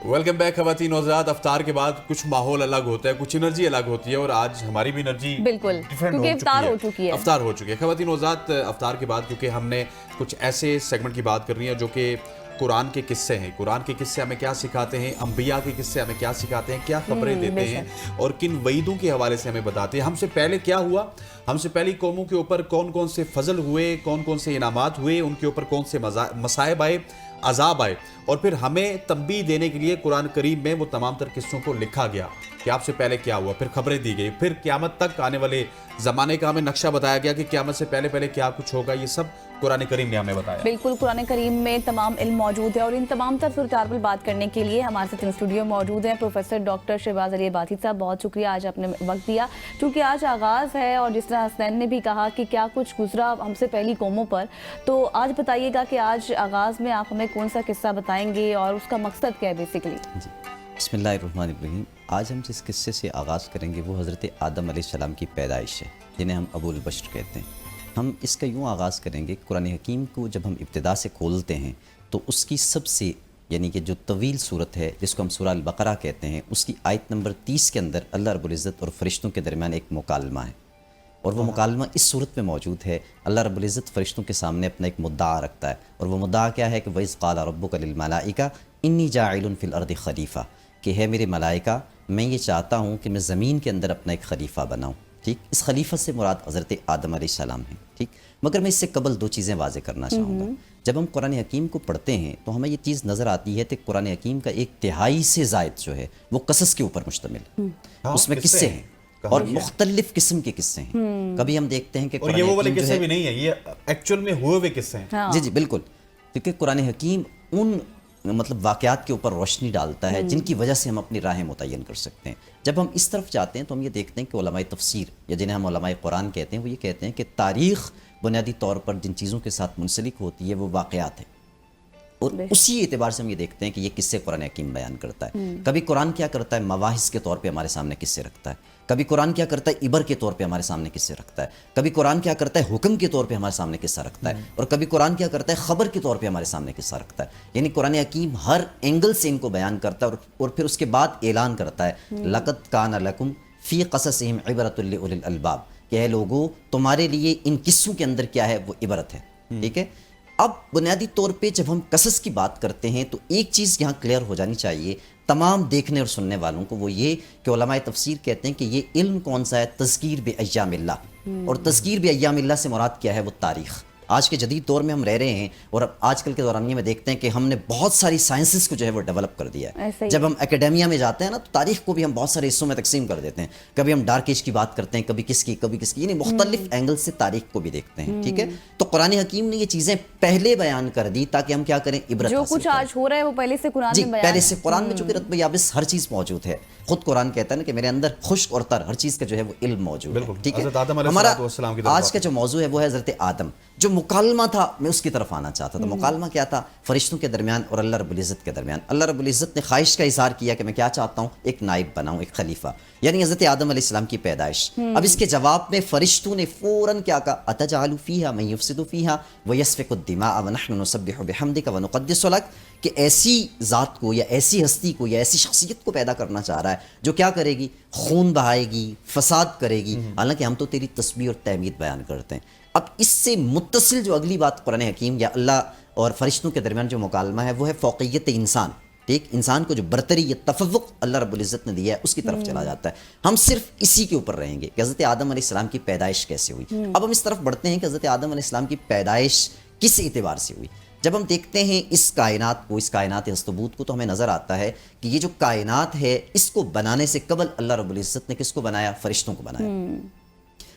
Welcome back خواتین حضرات. افطار کے بعد کچھ ماحول الگ ہوتا ہے, کچھ انرجی الگ ہوتی ہے, اور آج ہماری بھی انرجی بالکل کیونکہ افطار ہو چکی ہے. افطار ہو چکی ہے خواتین حضرات. افطار کے بعد کیونکہ ہم نے کچھ ایسے سیگمنٹ کی بات کرنی ہے جو کہ قرآن کے قصے ہیں. قرآن کے قصے ہمیں کیا سکھاتے ہیں, انبیاء کے قصے ہمیں کیا سکھاتے ہیں, کیا خبریں دیتے ہیں اور کن وعیدوں کے حوالے سے ہمیں بتاتے ہیں. ہم سے پہلے کیا ہوا, ہم سے پہلی قوموں کے اوپر کون کون سے فضل ہوئے, کون کون سے انعامات ہوئے, ان کے اوپر کون سے مصائب آئے, عذاب آئے, اور پھر ہمیں تنبیہ دینے کے لیے قرآن کریم میں وہ تمام تر قصوں کو لکھا گیا کہ آپ سے پہلے کیا ہوا. پھر خبریں دی گئی, پھر قیامت تک آنے والے زمانے کا ہمیں نقشہ بتایا گیا کہ قیامت سے پہلے پہلے کیا کچھ ہوگا. یہ سب قرآن کریم نے ہمیں بتایا. بالکل قرآن کریم میں تمام علم موجود ہے, اور ان تمام تر صورتحال پر بات کرنے کے لیے ہمارے ساتھ اسٹوڈیو موجود ہیں پروفیسر ڈاکٹر شہباز علی عبادی صاحب. بہت شکریہ آج آپ نے وقت دیا, کیونکہ آج آغاز ہے اور جس طرح حسنین نے بھی کہا کہ کیا کچھ گزرا ہم سے پہلی قوموں پر, تو آج بتائیے گا کہ آج آغاز میں آپ ہمیں کون سا قصہ بتائیں گے اور اس کا مقصد کیا ہے بیسیکلی. جی بسم اللہ الرحمن الرحیم. آج ہم جس قصے سے آغاز کریں گے وہ حضرت آدم علیہ السلام کی پیدائش ہے, جنہیں ہم ابو البشر کہتے ہیں. ہم اس کا یوں آغاز کریں گے, قرآن حکیم کو جب ہم ابتدا سے کھولتے ہیں تو اس کی سب سے یعنی کہ جو طویل صورت ہے جس کو ہم سورہ البقرہ کہتے ہیں, اس کی آیت نمبر 30 کے اندر اللہ رب العزت اور فرشتوں کے درمیان ایک مکالمہ ہے, اور وہ مکالمہ اس صورت میں موجود ہے. اللہ رب العزت فرشتوں کے سامنے اپنا ایک مدعا رکھتا ہے, اور وہ مدعا کیا ہے کہ وَإِذْ قَالَ رَبُّكَ لِلْمَلَائِكَةِ إِنِّي جَاعِلٌ فِي الْأَرْضِ خَلِيفَةً, کہ ہے میرے ملائکہ میں یہ چاہتا ہوں کہ میں زمین کے اندر اپنا ایک خلیفہ بناؤں. ٹھیک, اس خلیفہ سے مراد حضرت آدم علیہ السلام ہیں. ٹھیک, مگر میں اس سے قبل دو چیزیں واضح کرنا چاہوں گا. جب ہم قرآن حکیم کو پڑھتے ہیں تو ہمیں یہ چیز نظر آتی ہے کہ قرآن حکیم کا ایک تہائی سے زائد جو ہے وہ قصص کے اوپر مشتمل, اس میں قصے ہیں اور مختلف قسم کے قصے ہیں. کبھی ہم دیکھتے ہیں کہ اور یہ وہ والے قصے بھی نہیں ہیں, یہ ایکچوئل میں ہوئے ہوئے قصے ہیں. جی بالکل, کیونکہ قرآن حکیم ان مطلب واقعات کے اوپر روشنی ڈالتا ہے جن کی وجہ سے ہم اپنی راہیں متعین کر سکتے ہیں. جب ہم اس طرف جاتے ہیں تو ہم یہ دیکھتے ہیں کہ علماء تفسیر یا جنہیں ہم علماء قرآن کہتے ہیں, وہ یہ کہتے ہیں کہ تاریخ بنیادی طور پر جن چیزوں کے ساتھ منسلک ہوتی ہے وہ واقعات ہیں, اور اسی اعتبار سے ہم یہ دیکھتے ہیں کہ یہ قصے قرآن حکیم بیان کرتا ہے. کبھی قرآن کیا کرتا ہے, مواعظ کے طور پہ ہمارے سامنے قصے رکھتا ہے. کبھی قرآن کیا کرتا ہے, عبر کے طور پہ ہمارے سامنے قصے رکھتا ہے. کبھی قرآن کیا کرتا ہے, حکم کے طور پہ ہمارے سامنے قصہ رکھتا ہے. اور کبھی قرآن کیا کرتا ہے, خبر کے طور پہ ہمارے سامنے قصہ رکھتا ہے. یعنی قرآن حکیم ہر اینگل سے ان کو بیان کرتا ہے, اور پھر اس کے بعد اعلان کرتا ہے لَقَدْ كَانَ لَكُمْ فِي قَصَصِهِمْ عِبْرَةٌ لِأُولِي الْأَلْبَابِ, کہ اے لوگو تمہارے لیے ان قصوں کے اندر کیا ہے, وہ عبرت ہے. ٹھیک ہے, اب بنیادی طور پہ جب ہم قصص کی بات کرتے ہیں تو ایک چیز یہاں کلیئر ہو جانی چاہیے تمام دیکھنے اور سننے والوں کو, وہ یہ کہ علماء تفسیر کہتے ہیں کہ یہ علم کون سا ہے, تذکیر بایام اللہ. اور تذکیر بایام اللہ سے مراد کیا ہے, وہ تاریخ. آج کے جدید دور میں ہم رہ رہے ہیں, اور اب آج کل کے دورانیے میں دیکھتے ہیں کہ ہم نے بہت ساری سائنسز کو جو ہے وہ ڈیولپ کر دیا ہے. جب ہم اکیڈیمیا میں جاتے ہیں نا تو تاریخ کو بھی ہم بہت سارے حصوں میں تقسیم کر دیتے ہیں. کبھی ہم ڈارک ایج کی بات کرتے ہیں, کبھی کس کی, یعنی مختلف اینگل سے تاریخ کو بھی دیکھتے ہیں. ٹھیک ہے, تو قرآن حکیم نے یہ چیزیں پہلے بیان کر دی تاکہ ہم کیا کریں, عبرت جو کچھ آج ہو رہا ہے وہ پہلے سے قرآن میں بیان پہلے سے قرآن میں چونکہ رتبہ یابس ہر چیز موجود ہے. خود قرآن کہتا ہے نا کہ میرے اندر خشک اور تر ہر چیز کا جو ہے وہ علم موجود ہے. ٹھیک ہے, ہمارا آج کا جو موضوع ہے وہ ہے حضرت آدم. جو مکالمہ تھا میں اس کی طرف آنا چاہتا تھا. مکالمہ کیا تھا, فرشتوں کے درمیان اور اللہ رب العزت کے درمیان. اللہ رب العزت نے خواہش کا اظہار کیا کہ میں کیا چاہتا ہوں, ایک نائب بناؤں, ایک خلیفہ, یعنی حضرت آدم علیہ السلام کی پیدائش. اب اس کے جواب میں فرشتوں نے فوراً کیا کہا, اتجعل فیہا من یفسد فیہا ویسفک الدماء ونحن نسبح بحمدک ونقدس لک, کہ ایسی ذات کو یا ایسی ہستی کو یا ایسی شخصیت کو پیدا کرنا چاہ رہا ہے جو کیا کرے گی, خون بہائے گی, فساد کرے گی, حالانکہ ہم تو تیری تسبیح اور تحمید بیان کرتے ہیں. اب اس سے متصل جو اگلی بات قرآن حکیم یا اللہ اور فرشتوں کے درمیان جو مکالمہ ہے وہ ہے فوقیت انسان. ٹھیک, انسان کو جو برتری یا تفوق اللہ رب العزت نے دیا ہے اس کی طرف چلا جاتا ہے. ہم صرف اسی کے اوپر رہیں گے کہ حضرت آدم علیہ السلام کی پیدائش کیسے ہوئی. اب ہم اس طرف بڑھتے ہیں کہ حضرت آدم علیہ السلام کی پیدائش کس اعتبار سے ہوئی. جب ہم دیکھتے ہیں اس کائنات کو, اس کائنات ہستبوت کو, تو ہمیں نظر آتا ہے کہ یہ جو کائنات ہے اس کو بنانے سے قبل اللہ رب العزت نے کس کو بنایا, فرشتوں کو بنایا.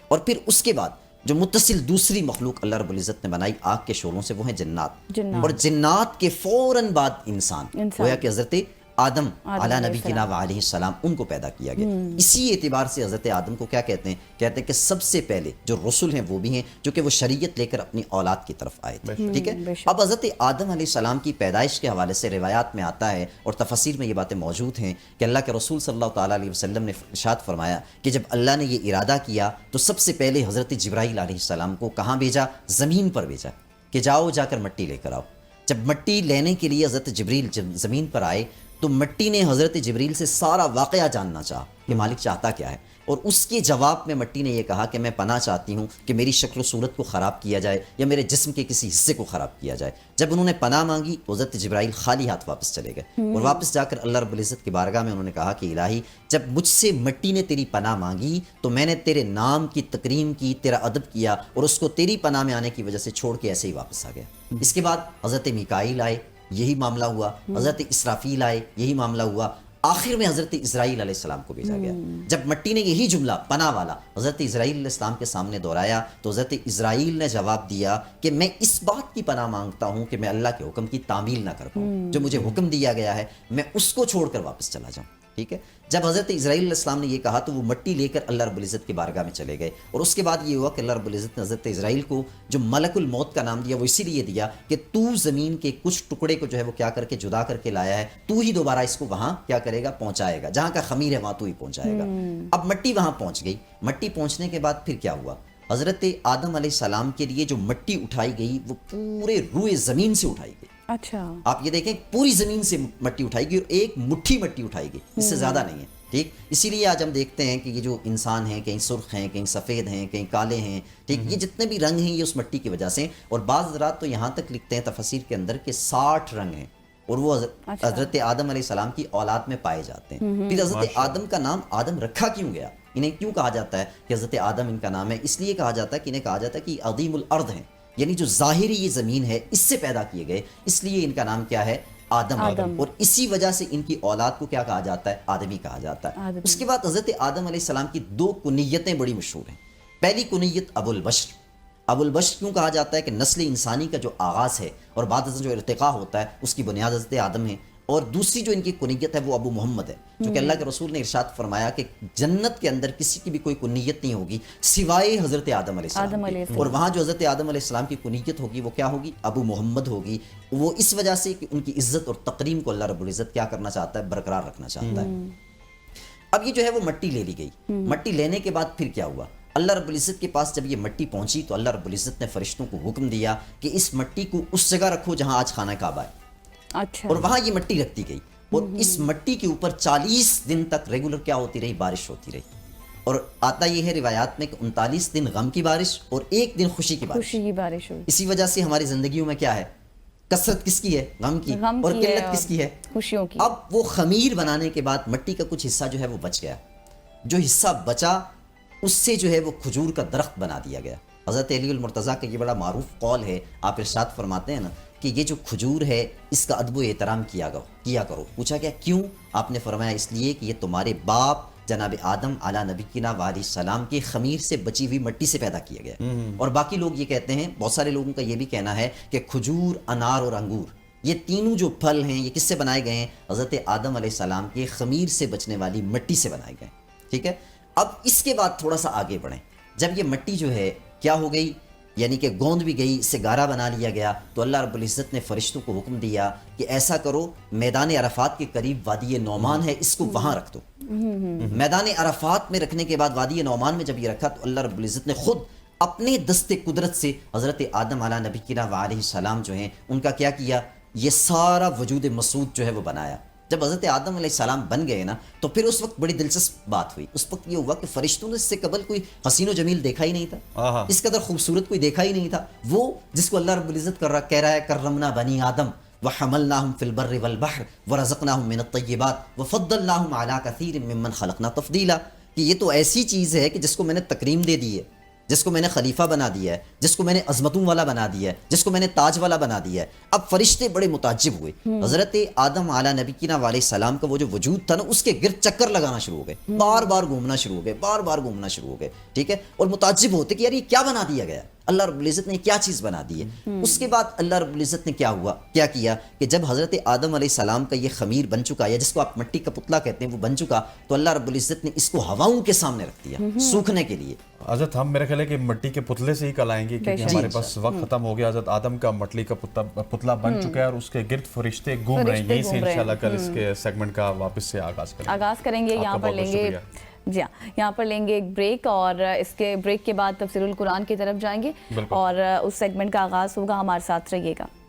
اور پھر اس کے بعد جو متصل دوسری مخلوق اللہ رب العزت نے بنائی آگ کے شعلوں سے, وہ ہیں جنات. اور جنات کے فوراً بعد انسان گویا کہ حضرت آدم علیہ نبینا وعلیہ السلام ان کو پیدا کیا گیا. اسی اعتبار سے حضرت آدم کو کیا کہتے ہیں, کہتے ہیں کہ سب سے پہلے جو رسول ہیں وہ بھی ہیں جو کہ وہ شریعت لے کر اپنی اولاد کی طرف آئے تھے. ٹھیک ہے, اب حضرت آدم علیہ السلام کی پیدائش کے حوالے سے روایات میں آتا ہے اور تفاسیر میں یہ باتیں موجود ہیں کہ اللہ کے رسول صلی اللہ تعالیٰ علیہ وسلم نے ارشاد فرمایا کہ جب اللہ نے یہ ارادہ کیا تو سب سے پہلے حضرت جبرائیل علیہ السلام کو کہاں بھیجا, زمین پر بھیجا کہ جاؤ جا کر مٹی لے کر آؤ. جب مٹی لینے کے لیے حضرت جبریل زمین پر آئے تو مٹی نے حضرت جبریل سے سارا واقعہ جاننا چاہا کہ مالک چاہتا کیا ہے، اور اس کے جواب میں مٹی نے یہ کہا کہ میں پناہ چاہتی ہوں کہ میری شکل و صورت کو خراب کیا جائے یا میرے جسم کے کسی حصے کو خراب کیا جائے۔ جب انہوں نے پناہ مانگی تو حضرت جبرائیل خالی ہاتھ واپس چلے گئے، اور واپس جا کر اللہ رب العزت کی بارگاہ میں انہوں نے کہا کہ الہی جب مجھ سے مٹی نے تیری پناہ مانگی تو میں نے تیرے نام کی تکریم کی، تیرا ادب کیا، اور اس کو تیری پناہ میں آنے کی وجہ سے چھوڑ کے ایسے ہی واپس آ گیا۔ اس کے بعد حضرت میکائیل آئے، یہی معاملہ ہوا، حضرت اسرافیل آئے، یہی معاملہ ہوا، آخر میں حضرت اسرائیل علیہ السلام کو بھیجا گیا۔ جب مٹی نے یہی جملہ پناہ والا حضرت اسرائیل علیہ السلام کے سامنے دہرایا تو حضرت اسرائیل نے جواب دیا کہ میں اس بات کی پناہ مانگتا ہوں کہ میں اللہ کے حکم کی تعمیل نہ کر پاؤں، جو مجھے حکم دیا گیا ہے میں اس کو چھوڑ کر واپس چلا جاؤں۔ ٹھیک ہے، جب حضرت اسرائیل علیہ السلام نے یہ کہا تو وہ مٹی لے کر اللہ رب العزت کی بارگاہ میں چلے گئے، اور اس کے بعد یہ ہوا کہ اللہ رب العزت نے حضرت اسرائیل کو جو ملک الموت کا نام دیا وہ اسی لیے دیا کہ تو زمین کے کچھ ٹکڑے کو جو ہے وہ کیا کر کے جدا کر کے لایا ہے، تو ہی دوبارہ اس کو وہاں کیا کرے گا، پہنچائے گا، جہاں کا خمیر ہے وہاں تو ہی پہنچائے گا۔ اب مٹی وہاں پہنچ گئی، مٹی پہنچنے کے بعد پھر کیا ہوا، حضرت آدم علیہ السلام کے لیے جو مٹی اٹھائی گئی وہ پورے روئے زمین سے اٹھائی گئی۔ اچھا، آپ یہ دیکھیں پوری زمین سے مٹی اٹھائی گئی، اور ایک مٹھی مٹی اٹھائی گئی، اس سے زیادہ نہیں ہے۔ ٹھیک، اسی لیے آج ہم دیکھتے ہیں کہ یہ جو انسان ہیں کہیں سرخ ہیں، کہیں سفید ہیں، کہیں کالے ہیں، ٹھیک، یہ جتنے بھی رنگ ہیں یہ اس مٹی کی وجہ سے، اور بعض حضرات تو یہاں تک لکھتے ہیں تفاسیر کے اندر کہ 60 رنگ ہیں، اور وہ حضرت آدم علیہ السلام کی اولاد میں پائے جاتے ہیں۔ پھر حضرت آدم کا نام آدم رکھا کیوں گیا، انہیں کیوں کہا جاتا ہے کہ حضرت آدم ان کا نام ہے؟ اس لیے کہا جاتا ہے کہ انہیں کہا جاتا ہے کہ عظیم الارض ہیں، یعنی جو ظاہری یہ زمین ہے اس سے پیدا کیے گئے، اس لیے ان کا نام کیا ہے، آدم۔ اور اسی وجہ سے ان کی اولاد کو کیا کہا جاتا ہے، آدمی کہا جاتا ہے۔ اس کے بعد حضرت آدم علیہ السلام کی 2 کنیتیں بڑی مشہور ہیں۔ پہلی کنیت ابو البشر۔ ابو البشر کیوں کہا جاتا ہے کہ نسل انسانی کا جو آغاز ہے اور بعد ازاں جو ارتقاء ہوتا ہے اس کی بنیاد حضرت آدم ہے، اور دوسری جو ان کی کنیت ہے وہ ابو محمد ہے، جو کہ اللہ کے رسول نے ارشاد فرمایا کہ جنت کے اندر کسی کی بھی کوئی کنیت نہیں ہوگی سوائے حضرت آدم علیہ السلام کی، اور وہاں جو حضرت آدم علیہ السلام کی کنیت ہوگی وہ کیا ہوگی، ابو محمد ہوگی۔ وہ اس وجہ سے کہ ان کی عزت اور تقریم کو اللہ رب العزت کیا کرنا چاہتا ہے، برقرار رکھنا چاہتا ہے۔ اب یہ جو ہے وہ مٹی لے لی گئی، مٹی لینے کے بعد پھر کیا ہوا، اللہ رب العزت کے پاس جب یہ مٹی پہنچی تو اللہ رب العزت نے فرشتوں کو حکم دیا کہ اس مٹی کو اس جگہ رکھو جہاں آج خانہ کعبہ ہے، اچھا، اور وہاں یہ مٹی رکھ دی گئی، اور اس مٹی کے اوپر 40 دن تک ریگولر کیا ہوتی رہی، بارش ہوتی رہی، اور آتا یہ ہے روایات میں کہ 39 دن غم کی بارش اور 1 دن خوشی کی بارش ہوئی۔ اسی وجہ سے ہماری زندگیوں میں کیا ہے، کثرت کس کی ہے، غم کی، اور قلت کس کی ہے، خوشیوں کی۔ اب وہ خمیر بنانے کے بعد مٹی کا کچھ حصہ جو ہے وہ بچ گیا، جو حصہ بچا اس سے جو ہے وہ کھجور کا درخت بنا دیا گیا۔ حضرت علی المرتضیٰ کا یہ بڑا معروف قول ہے، آپ ارشاد فرماتے ہیں نا کہ یہ جو کھجور ہے اس کا ادب و احترام کیا کرو۔ پوچھا گیا کیوں؟ آپ نے فرمایا اس لیے کہ یہ تمہارے باپ جناب آدم علی نبینا وعلیہ السلام کے خمیر سے بچی ہوئی مٹی سے پیدا کیا گیا۔ اور باقی لوگ یہ کہتے ہیں، بہت سارے لوگوں کا یہ بھی کہنا ہے کہ کھجور، انار اور انگور یہ تینوں جو پھل ہیں یہ کس سے بنائے گئے ہیں، حضرت آدم علیہ السلام کے خمیر سے بچنے والی مٹی سے بنائے گئے۔ ٹھیک ہے، اب اس کے بعد تھوڑا سا آگے بڑھیں، جب یہ مٹی جو ہے کیا ہو گئی، یعنی کہ گوند بھی گئی، اس سے گارا بنا لیا گیا، تو اللہ رب العزت نے فرشتوں کو حکم دیا کہ ایسا کرو، میدان عرفات کے قریب وادی نعمان ہے، اس کو وہاں رکھ دو۔ میدان عرفات میں رکھنے کے بعد وادی نعمان میں جب یہ رکھا تو اللہ رب العزت نے خود اپنے دست قدرت سے حضرت آدم علیہ نبینا وعلیہ السلام جو ہیں ان کا کیا، یہ سارا وجود مسعود جو ہے وہ بنایا۔ جب حضرت آدم علیہ السلام بن گئے نا تو پھر اس وقت بڑی دلچسپ بات ہوئی۔ اس وقت یہ ہوا کہ فرشتوں نے اس سے قبل کوئی حسین و جمیل دیکھا ہی نہیں تھا، اس قدر خوبصورت کوئی دیکھا ہی نہیں تھا، وہ جس کو اللہ رب العزت کہہ رہا ہے کرمنا بنی آدم وحملناہم فی البر والبحر ورزقناہم من الطیبات وفضلناہم علی کثیر ممن خلقنا تفضیلا، کہ یہ تو ایسی چیز ہے کہ جس کو میں نے تکریم دے دی ہے، جس کو میں نے خلیفہ بنا دیا ہے، جس کو میں نے عظمتوں والا بنا دیا ہے، جس کو میں نے تاج والا بنا دیا ہے۔ اب فرشتے بڑے متعجب ہوئے، حضرت آدم علیہ نبینا علیہ السلام کا وہ جو وجود تھا نا اس کے گرد چکر لگانا شروع ہو گئے، بار بار گھومنا شروع ہو گئے، ٹھیک ہے، اور متعجب ہوتے کہ یار یہ کیا بنا دیا گیا، اللہ رب العزت نے کیا چیز بنا دی ہے۔ اس کے بعد اللہ رب العزت نے کیا کیا کہ جب حضرت آدم علیہ السلام کا یہ خمیر بن چکا یا جس کو آپ مٹی کا پتلا کہتے ہیں وہ بن چکا، تو اللہ رب العزت نے اس کو ہواؤں کے سامنے رکھ دیا سوکھنے کے لیے۔ حضرت ہم میرا خیال ہے کہ مٹی کے پتلے سے ہی کل آئیں گے کیونکہ ہمارے پاس وقت ختم ہو گیا۔ حضرت آدم کا مٹی کا پتلا بن چکا ہے اور اس کے گرد فرشتے گھوم رہے ہیں، یہیں سے انشاءاللہ کل اس کے سیگمنٹ کا واپس سے آغاز کریں گے۔ یہاں پر لیں گے یہاں پر لیں گے ایک بریک، اور اس کے بریک کے بعد تفسیر القرآن کی طرف جائیں گے اور اس سیگمنٹ کا آغاز ہوگا، ہمارے ساتھ رہیے گا۔